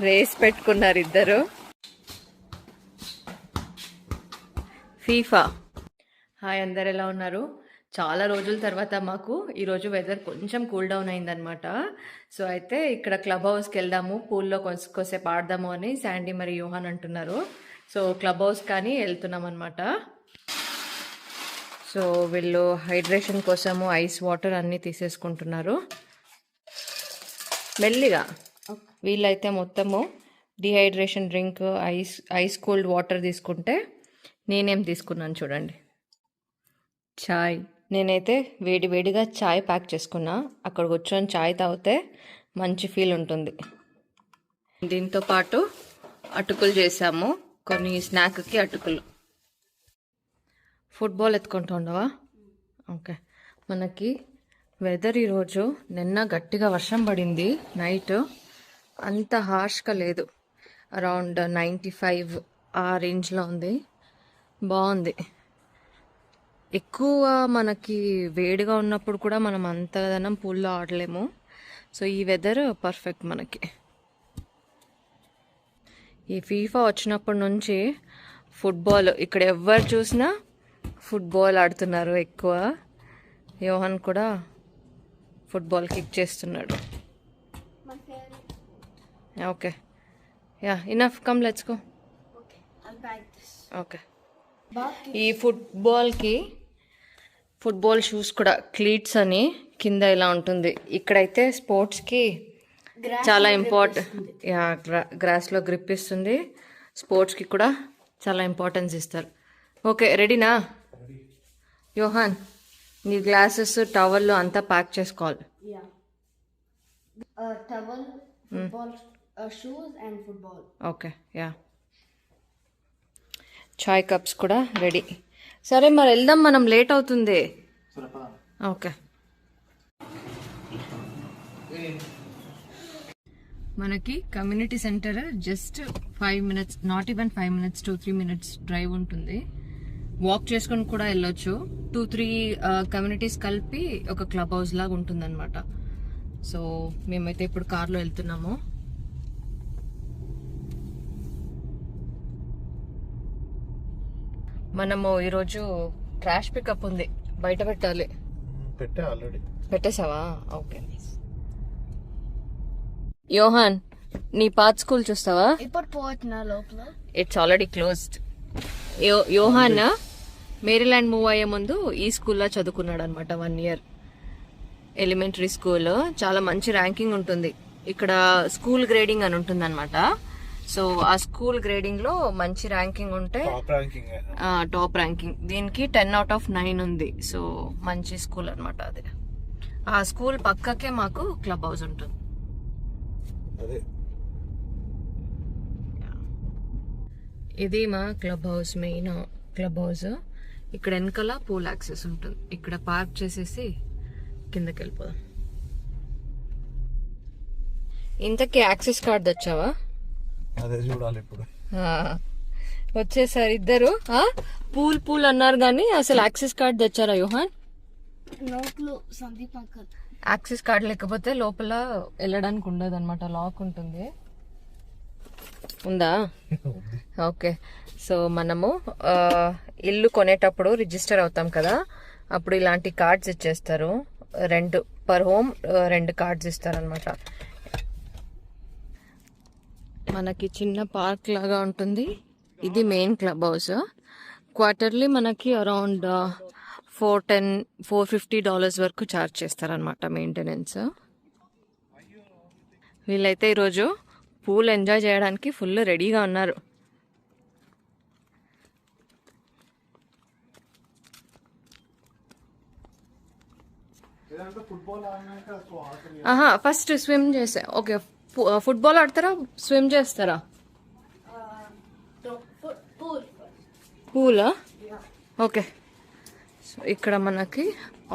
Race పెట్టుకున్నారు ఇద్దరు. FIFA. Hi, అందరు ఎలా ఉన్నారు? చాలా రోజుల తర్వాత మాకు ఈరోజు వెదర్ కొంచెం కూల్ డౌన్ అయిందనమాట. సో అయితే ఇక్కడ క్లబ్ హౌస్కి వెళ్దాము, పూల్లో కొద్దిసేపు ఆడదాము అని శాండీ మరి యోహాన్ అంటున్నారు. సో క్లబ్ హౌస్ కానీ వెళ్తున్నాం అనమాట. సో వీళ్ళు హైడ్రేషన్ కోసము ఐస్ వాటర్ అన్నీ తీసేసుకుంటున్నారు మెల్లిగా. వీళ్ళైతే మొత్తము dehydration drink, ice cold water తీసుకుంటే నేనేం తీసుకున్నాను చూడండి, చాయ్. నేనైతే వేడిగా చాయ్ ప్యాక్ చేసుకున్నా. అక్కడ కూర్చొని చాయ్ తాగితే మంచి ఫీల్ ఉంటుంది. దీంతో పాటు అటుకులు చేసాము, కొన్ని స్నాక్కి అటుకులు. ఫుట్బాల్ ఎత్తుకుంటుండవా? ఓకే. మనకి వెదర్ ఈరోజు నిన్న గట్టిగా వర్షం పడింది నైట్, అంత హార్ష్గా లేదు, అరౌండ్ 95 ఆ రేంజ్లో ఉంది. బాగుంది. ఎక్కువ మనకి వేడిగా ఉన్నప్పుడు కూడా మనం అంతదనం పూల్లో ఆడలేము. సో ఈ వెదర్ పర్ఫెక్ట్ మనకి. ఈ ఫీఫా వచ్చినప్పటి నుంచి ఫుట్బాల్ ఇక్కడ ఎవరు చూసినా ఫుట్బాల్ ఆడుతున్నారు ఎక్కువ. యోహాన్ కూడా ఫుట్బాల్ కిక్ చేస్తున్నాడు. Okay, yeah, enough, come let's go. Okay. ఈ ఫుట్బాల్ షూస్ కూడా క్లీట్స్ అని కింద ఇలా ఉంటుంది. ఇక్కడైతే స్పోర్ట్స్కి చాలా ఇంపార్టెంట్. గ్రాస్లో గ్రిప్ ఇస్తుంది, స్పోర్ట్స్కి కూడా చాలా ఇంపార్టెన్స్ ఇస్తారు. ఓకే, రెడీనా యోహాన్? నీ గ్లాసెస్, టవల్ అంతా ప్యాక్ చేసుకోవాలి. Okay, ya. చాయ్ కప్స్ కూడా రెడీ. సరే మరి వెళ్దాం, మనం లేట్ అవుతుంది. ఓకే. మనకి community centre just 5 minutes, not even 5 minutes, 2-3 minutes drive ఉంటుంది. వాక్ చేసుకొని కూడా వెళ్ళొచ్చు. 2-3 కమ్యూనిటీస్ కలిపి ఒక క్లబ్ హౌస్ లాగా ఉంటుంది అనమాట. సో మేమైతే ఇప్పుడు కార్లో వెళ్తున్నాము. మనము ఈరోజు ట్రాష్ పికప్ ఉంది, బయట పెట్టాలి. పెట్టేసావా? ఓకే. యోహాన్, నీ పాత స్కూల్ చూస్తావా? It's already closed. Yohan Maryland move అయ్యే ముందు ఈ స్కూల్లో చదువుకున్నాడు అనమాట 1 year. ఎలిమెంటరీ స్కూల్, చాలా మంచి ర్యాంకింగ్ ఉంటుంది ఇక్కడ. స్కూల్ గ్రేడింగ్ అని ఉంటుంది అనమాట. సో ఆ స్కూల్ గ్రేడింగ్ లో మంచి ర్యాంకింగ్ ఉంటే టాప్ ర్యాంకింగ్. దీనికి 10 out of 9 ఉంది. సో మంచి స్కూల్ అనమాట అది. ఆ స్కూల్ పక్కకే మాకు క్లబ్ హౌస్ ఉంటుంది. ఇది మా club house, main club house. ఇక్కడ వెనకాల పూల్ యాక్సెస్ ఉంటుంది. ఇక్కడ పార్క్ చేసేసి కిందకి వెళ్ళిపోదాం. ఇంతకీ యాక్సెస్ కార్డ్ తెచ్చావా? అదే చూడాలి ఇప్పుడు. వచ్చేసారు ఇద్దరు. పూల్ అన్నారు కానీ అసలు యాక్సెస్ కార్డ్ తెచ్చారా యోహాన్? యాక్సెస్ కార్డ్ లేకపోతే లోపల వెళ్ళడానికి ఉండదు అనమాట, లాక్ ఉంటుంది. ఉందా? ఓకే. సో మనము ఇల్లు కొనేటప్పుడు రిజిస్టర్ అవుతాం కదా, అప్పుడు ఇలాంటి కార్డ్స్ ఇచ్చేస్తారు. 2 per home 2 కార్డ్స్ ఇస్తారనమాట. మనకి చిన్న పార్క్ లాగా ఉంటుంది. ఇది మెయిన్ క్లబ్ హౌస్. క్వార్టర్లీ మనకి అరౌండ్ $450 వరకు ఛార్జ్ చేస్తారనమాట మెయింటెనెన్స్. వీళ్ళైతే ఈరోజు పూల్ ఎంజాయ్ చేయడానికి ఫుల్ రెడీగా ఉన్నారు. ఫస్ట్ స్విమ్ చేసా. ఓకే, ఫుట్బాల్ ఆడతారా, స్విమ్ చేస్తారా? పూలా? ఓకే. సో ఇక్కడ మనకి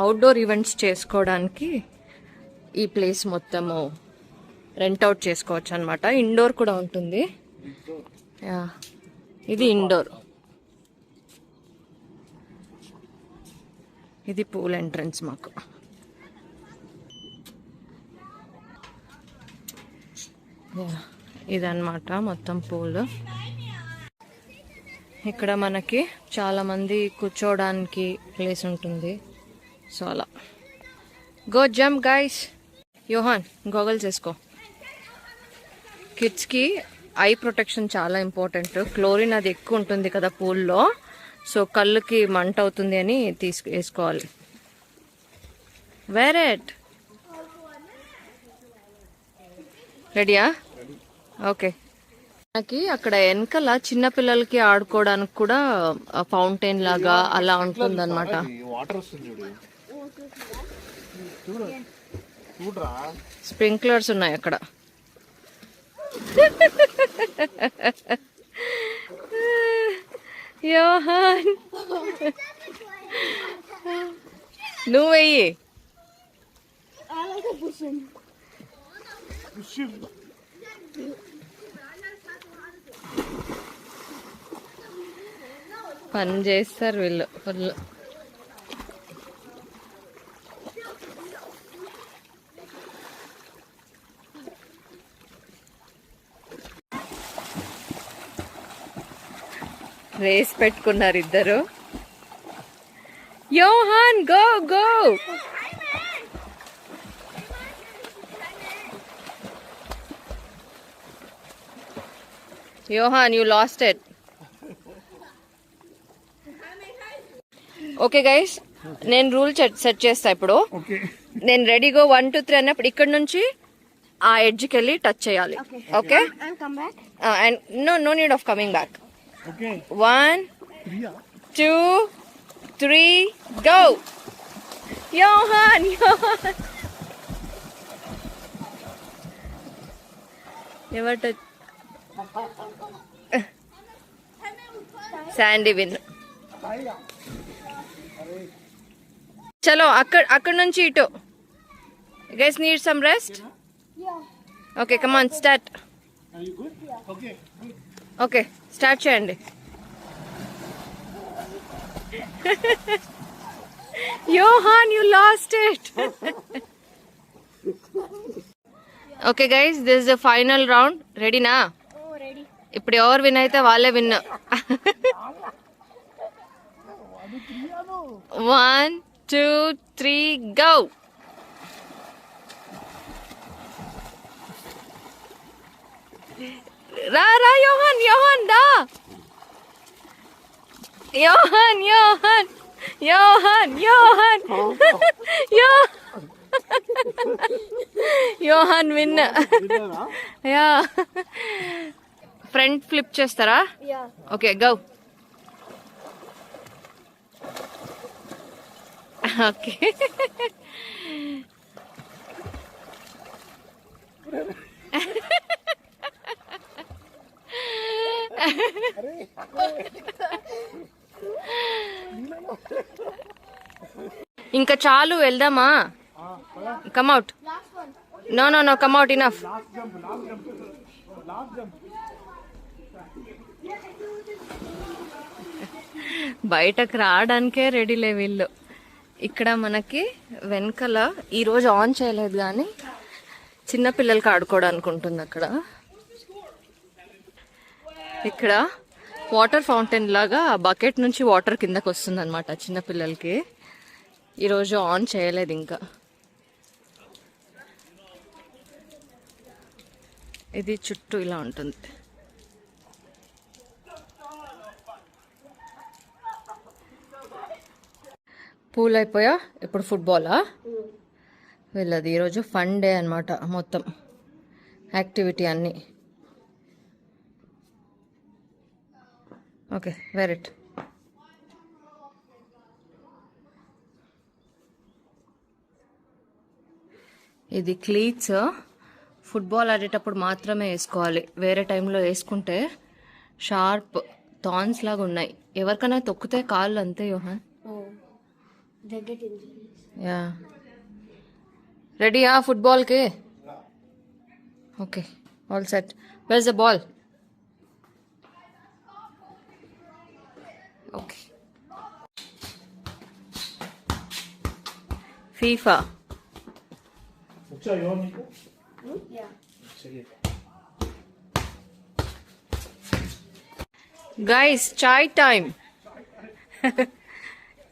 అవుట్డోర్ ఈవెంట్స్ చేసుకోవడానికి ఈ ప్లేస్ మొత్తము రెంట్ అవుట్ చేసుకోవచ్చు అనమాట. ఇండోర్ కూడా ఉంటుంది. ఇది ఇండోర్. ఇది పూల్ ఎంట్రన్స్ మాకు. ఇదన్నమాట మొత్తం పూల్. ఇక్కడ మనకి చాలా మంది కూర్చోవడానికి ప్లేస్ ఉంటుంది. సో అలా గో జంప్ గైస్. యోహాన్ గోగల్స్ వేసుకో. కిడ్స్కి ఐ ప్రొటెక్షన్ చాలా ఇంపార్టెంట్. క్లోరిన్ అది ఎక్కువ ఉంటుంది కదా పూల్లో, సో కళ్ళుకి మంట అవుతుంది అని వేసుకోవాలి. వేరేట్ రెడీయా? ఓకే. మనకి అక్కడ వెనకాల చిన్న పిల్లలకి ఆడుకోవడానికి కూడా ఫౌంటైన్ లాగా అలా ఉంటుంది అనమాట. స్ప్రింక్లర్స్ ఉన్నాయి అక్కడ. యోహాన్ నువ్వు వెయ్యి. పని చేస్తారు వీళ్ళు ఫుల్. రేస్ పెట్టుకున్నారు ఇద్దరు. Yohan go go. Yohan you lost it. Okay guys, నేను రూల్ సెట్ చేస్తా ఇప్పుడు. నేను రెడీ గో 1 2 3 అన్నప్పుడు ఇక్కడ నుంచి ఆ ఎడ్జ్కి వెళ్ళి టచ్ చేయాలి. Okay and no need of coming back. 1 2 3 go. Yohan ఎవరు టచ్? Sandy win. చలో అక్కడ నుంచి ఇటు. Guys need some rest. Okay come on start. Okay start చేయండి. Yohan you lost it. Okay guys this is the final round. రెడీనా? ఇప్పుడు ఎవరు win అయితే వాళ్ళే విన్. 1 2 3 go. రా యోహాన్ దా. Yohan Yohan win. Yeah front flip చేస్తారా? Okay go. ఓకే ఇంకా చాలు వెళ్దామా? కమ్అట్. నో కమ్అట్ ఇనఫ్. బయటకు రావడానికే రెడీలే వీళ్ళు. ఇక్కడ మనకి వెనకాల ఈరోజు ఆన్ చేయలేదు కానీ చిన్నపిల్లలకి ఆడుకోవడానికి ఉంటుంది అక్కడ. ఇక్కడ వాటర్ ఫౌంటైన్ లాగా బకెట్ నుంచి వాటర్ కిందకి వస్తుంది అనమాట చిన్నపిల్లలకి. ఈరోజు ఆన్ చేయలేదు ఇంకా. ఇది చుట్టూ ఇలా ఉంటుంది. పూల్ అయిపోయా, ఇప్పుడు ఫుట్బాలా? వీళ్ళది ఈరోజు ఫన్ డే అనమాట. మొత్తం యాక్టివిటీ అన్నీ. Okay where it. ఇది క్లీట్స్ ఫుట్బాల్ ఆడేటప్పుడు మాత్రమే వేసుకోవాలి. వేరే టైంలో వేసుకుంటే షార్ప్ థాన్స్ లాగా ఉన్నాయి. ఎవరికైనా తొక్కితే కాళ్ళు అంతే. యోహాన్ యా రెడీయా ఫుట్బాల్కి? Okay all set. Where is the ball? Okay FIFA. Guys chai time.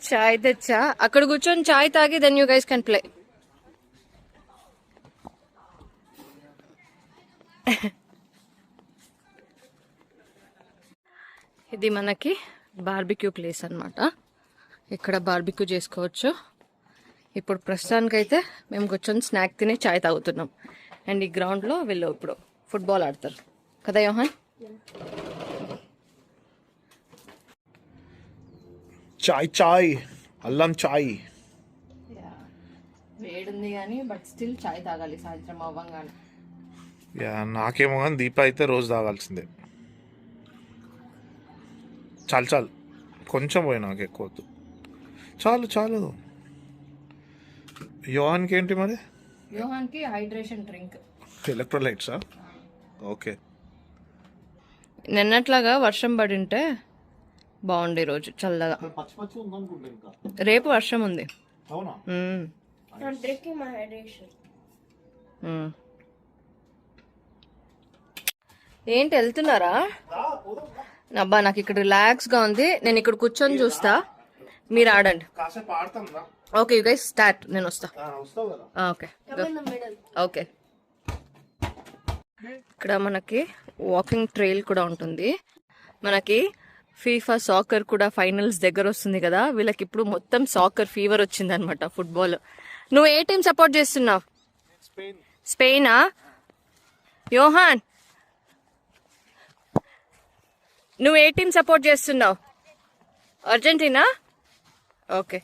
చాయ్ తెచ్చా, అక్కడ కూర్చొని చాయ్ తాగి then you guys can play. ఇది మనకి బార్బిక్యూ ప్లేస్ అన్నమాట. ఇక్కడ బార్బిక్యూ చేసుకోవచ్చు. ఇప్పుడు ప్రస్తుతానికైతే మేము కూర్చొని స్నాక్ తిని చాయ్ తాగుతున్నాం. అండ్ ఈ గ్రౌండ్లో వీళ్ళు ఇప్పుడు ఫుట్బాల్ ఆడతారు కదా యోహాన్? చాయ్ చాయ్, అల్లం చాయ్. వేడుంది కానీ బట్ స్టిల్ చాయ్ తాగాలి సాయంత్రం అవ్వంగానే. నాకేమో కానీ దీప అయితే రోజు తాగాల్సిందే. చాలు చాలు, కొంచెం పోయి, నాకు ఎక్కువ వద్దు. చాలు చాలు. యోహాన్కి ఏంటి మరి? యోహాన్కి హైడ్రేషన్ డ్రింక్, ఎలక్ట్రోలైట్సా? ఓకే. నిన్నట్లాగా వర్షం పడింటే బాగుండే రోజు చల్లగా. రేపు వర్షం ఉంది. అవునా? ఏంటి వెళ్తున్నారా? అబ్బా నాకు ఇక్కడ రిలాక్స్ గా ఉంది, నేను ఇక్కడ కూర్చొని చూస్తా, మీరు ఆడండి. ఓకే యు గైస్ స్టార్ట్, నేను వస్తా. Okay okay. ఇక్కడ మనకి వాకింగ్ ట్రైల్ కూడా ఉంటుంది. మనకి ఫీఫా సాకర్ కూడా ఫైనల్స్ దగ్గర వస్తుంది కదా, వీళ్ళకి ఇప్పుడు మొత్తం సాకర్ ఫీవర్ వచ్చింది అనమాట, ఫుట్బాల్. నువ్వు ఏ టీం సపోర్ట్ చేస్తున్నావు? స్పెయినా? యోహాన్ నువ్వు ఏ టీం సపోర్ట్ చేస్తున్నావు? అర్జెంటీనా? ఓకే.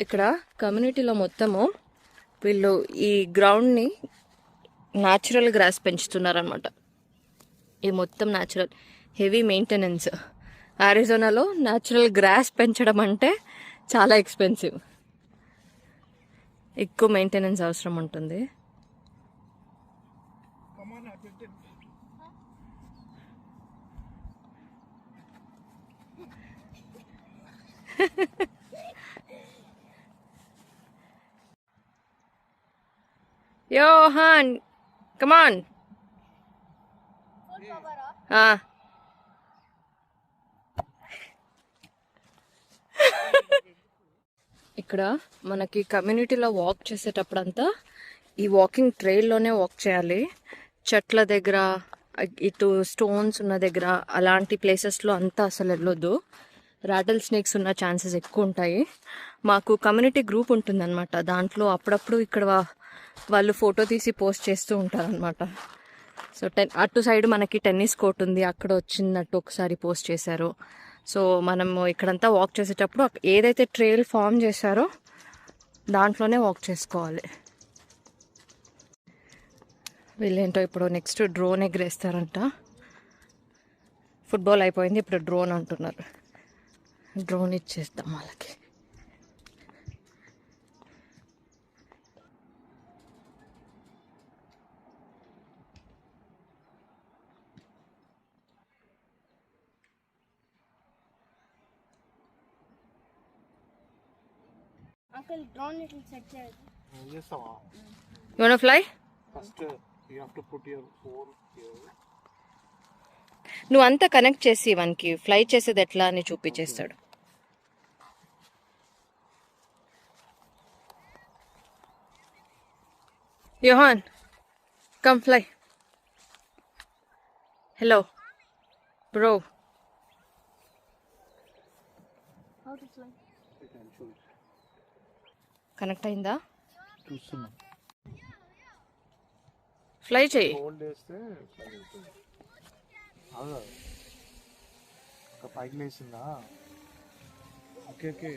ఇక్కడ కమ్యూనిటీలో మొత్తము వీళ్ళు ఈ గ్రౌండ్ని న్యాచురల్ గ్రాస్ పెంచుతున్నారనమాట. ఇది మొత్తం న్యాచురల్, హెవీ మెయింటెనెన్స్. అరిజోనాలో న్యాచురల్ గ్రాస్ పెంచడం అంటే చాలా ఎక్స్పెన్సివ్, ఎక్కువ మెయింటెనెన్స్ అవసరం ఉంటుంది. Johan, come on. ఇక్కడ మనకి కమ్యూనిటీలో వాక్ చేసేటప్పుడంతా ఈ వాకింగ్ ట్రైల్లోనే వాక్ చేయాలి. చెట్ల దగ్గర, ఇటు స్టోన్స్ ఉన్న దగ్గర, అలాంటి ప్లేసెస్లో అంతా అసలు వెళ్ళొద్దు. రాటల్ స్నేక్స్ ఉన్న ఛాన్సెస్ ఎక్కువ ఉంటాయి. మాకు కమ్యూనిటీ గ్రూప్ ఉంటుందన్నమాట, దాంట్లో అప్పుడప్పుడు ఇక్కడ వాళ్ళు ఫోటో తీసి పోస్ట్ చేస్తూ ఉంటారనమాట. సో అటు సైడ్ మనకి టెన్నిస్ కోర్ట్ ఉంది, అక్కడ వచ్చినట్టు ఒకసారి పోస్ట్ చేశారు. సో మనము ఇక్కడంతా వాక్ చేసేటప్పుడు ఏదైతే ట్రైల్ ఫామ్ చేశారో దాంట్లోనే వాక్ చేసుకోవాలి. వీళ్ళేంటో ఇప్పుడు నెక్స్ట్ డ్రోన్ ఎగరేస్తారంట. ఫుట్బాల్ అయిపోయింది, ఇప్పుడు డ్రోన్ అంటున్నారు. డ్రోన్ ఇచ్చేస్తాం వాళ్ళకి. Uncle, drone little set here. Yes, sir. You wanna fly? First, you have to put your phone here. నువ్వు అంతా కనెక్ట్ చేసి వానికి ఫ్లై చేసేది ఎట్లా అని చూపించేస్తాడు. Yohan come fly. Hello bro. How to fly? Connect అయిందా? చూస్తున్నా. ఫ్లై చేయి. హోల్డ్ చేస్తే ఫ్లై అవుతుంది. అవునా? ఒక పైకి లేచిందా? Okay okay.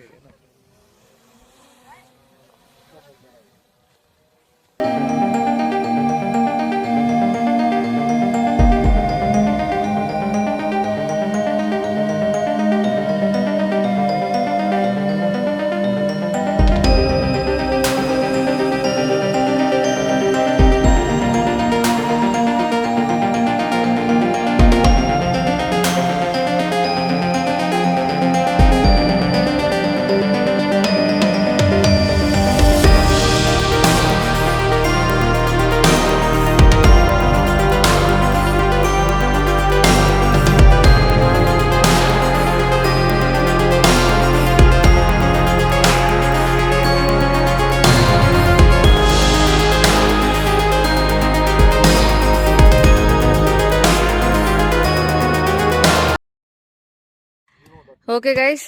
ఓకే గైస్,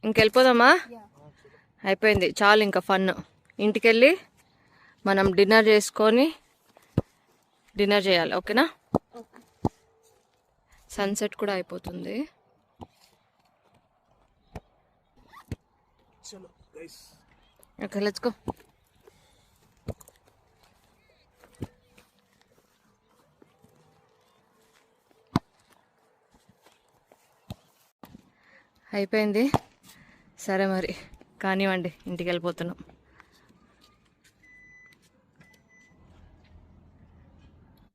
ఇంకెళ్ళిపోదామా? అయిపోయింది, చాలు ఇంకా ఫన్. ఇంటికెళ్ళి మనం డిన్నర్ చేసుకొని డిన్నర్ చేయాలి, ఓకేనా? సన్సెట్ కూడా అయిపోతుంది. Okay, let's go. అయిపోయింది. సరే మరి కానివ్వండి, ఇంటికి వెళ్ళిపోతున్నాం.